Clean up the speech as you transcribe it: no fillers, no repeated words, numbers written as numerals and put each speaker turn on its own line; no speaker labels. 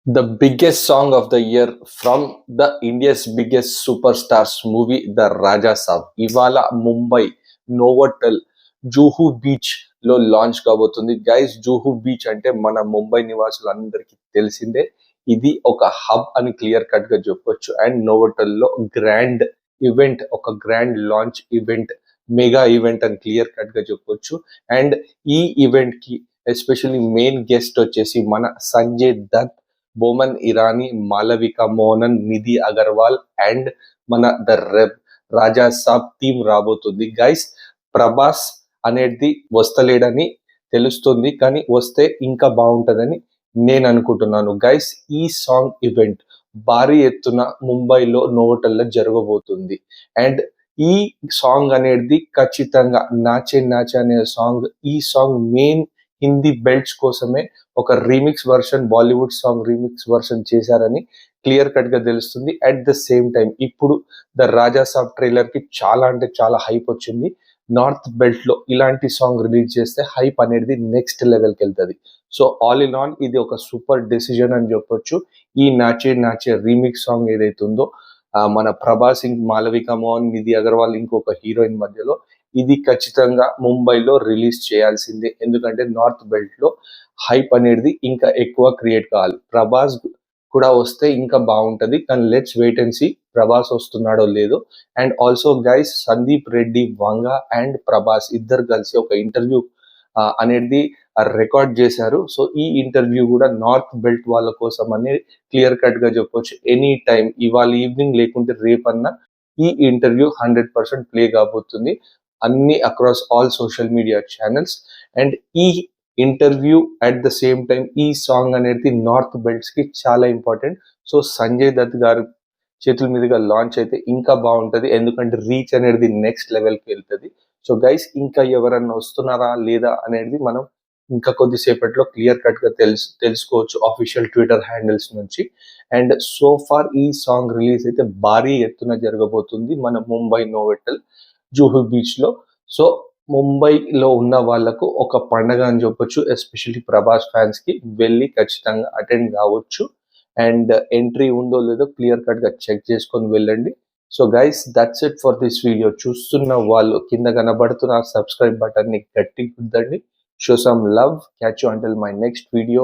The biggest song of the year from the India's biggest superstars movie, The Raja Saab. ఇవాళ Mumbai Novotel Juhu beach లో launch కాబోతుంది. Guys, Juhu beach అంటే మన ముంబై నివాసులందరికీ తెలిసిందే. ఇది ఒక హబ్ అని క్లియర్ కట్ గా చెప్పొచ్చు. అండ్ నోవోటెల్ లో గ్రాండ్ ఈవెంట్, ఒక grand launch event, mega event అని క్లియర్ కట్ గా చెప్పొచ్చు. అండ్ ఈ ఈవెంట్ కి ఎస్పెషల్లీ మెయిన్ గెస్ట్ వచ్చేసి మన సంజయ్ దత్, బోమన్ ఇరానీ, మాలవిక మోహనన్, నిధి అగర్వాల్ అండ్ మన ద రాజా సాబ్ టీమ్ రాబోతుంది. గైస్, ప్రభాస్ అనేది వస్తలేడని తెలుస్తుంది, కానీ వస్తే ఇంకా బాగుంటదని నేను అనుకుంటున్నాను. గైస్, ఈ సాంగ్ ఈవెంట్ భారీ ఎత్తున ముంబైలో నోవోటెల్లో జరగబోతుంది. అండ్ ఈ సాంగ్ అనేది ఖచ్చితంగా నాచే నాచే అనే సాంగ్, ఈ సాంగ్ మెయిన్ హిందీ బెల్ట్స్ కోసమే ఒక remix version, Bollywood song remix version చేశారని క్లియర్ కట్ గా తెలుస్తుంది. అట్ ద సేమ్ టైం ఇప్పుడు ద రాజా సాబ్ ట్రైలర్ కి చాలా అంటే చాలా హైప్ వచ్చింది. నార్త్ బెల్ట్ లో ఇలాంటి సాంగ్ రిలీజ్ చేస్తే హైప్ అనేది నెక్స్ట్ లెవెల్కి వెళ్తుంది. సో ఆల్ ఇన్ ఆల్ ఇది ఒక సూపర్ డెసిజన్ అని చెప్పొచ్చు. ఈ నాచే నాచే రీమిక్స్ సాంగ్ ఏదైతే ఉందో, మన ప్రభాస్, మాలవిక మోహన్, నిధి అగర్వాల్, ఇంకొక హీరోయిన్ మధ్యలో, ఇది ఖచ్చితంగా ముంబైలో రిలీజ్ చేయాల్సిందే. ఎందుకంటే నార్త్ బెల్ట్ లో హైప్ అనేది ఇంకా ఎక్కువ క్రియేట్ కావాలి. ప్రభాస్ కూడా వస్తే ఇంకా బాగుంటది, కానీ let's wait and see Prabhas వస్తున్నాడో లేదో. And also guys, Sandeep Reddy Vanga and Prabhas ఇద్దరు కలిసి ఒక ఇంటర్వ్యూ అనేది రికార్డ్ చేశారు. సో ఈ ఇంటర్వ్యూ కూడా నార్త్ బెల్ట్ వాళ్ళ కోసం అని క్లియర్ కట్ గా చెప్పొచ్చు. ఎనీ టైం, ఇవాళ ఈవినింగ్ లేకుంటే రేపన్నా ఈ ఇంటర్వ్యూ 100% ప్లే కాబోతుంది అన్ని across all social media channels. And ఈ interview at the same time ఈ సాంగ్ అనేది నార్త్ బెల్ట్స్ కి చాలా ఇంపార్టెంట్. సో సంజయ్ దత్ గారు చేతుల మీదుగా లాంచ్ అయితే ఇంకా బాగుంటది, ఎందుకంటే రీచ్ అనేది నెక్స్ట్ లెవెల్కి వెళ్తుంది. సో గైస్, ఇంకా ఎవరన్నా వస్తున్నారా లేదా అనేది మనం ఇంకా కొద్దిసేపట్లో క్లియర్ కట్ గా తెలుసుకోవచ్చు ఆఫీషియల్ ట్విట్టర్ హ్యాండిల్స్ నుంచి. అండ్ సో ఫార్ ఈ సాంగ్ రిలీజ్ అయితే భారీ ఎత్తున జరగబోతుంది మన ముంబై నోవోటెల్ జూహు బీచ్ లో. సో ముంబైలో ఉన్న వాళ్ళకు ఒక పండగ అని చెప్పొచ్చు. ఎస్పెషల్లీ ప్రభాస్ ఫ్యాన్స్ కి వెళ్ళి ఖచ్చితంగా అటెండ్ కావచ్చు. అండ్ ఎంట్రీ ఉందో లేదో క్లియర్ కట్ గా చెక్ చేసుకొని వెళ్ళండి. So guys, that's it for this video. చూస్తున్న వాళ్ళు కింద కనబడుతున్న సబ్స్క్రైబ్ బటన్ ని గట్టి గుద్దండి. Show some love. Catch you until my next video.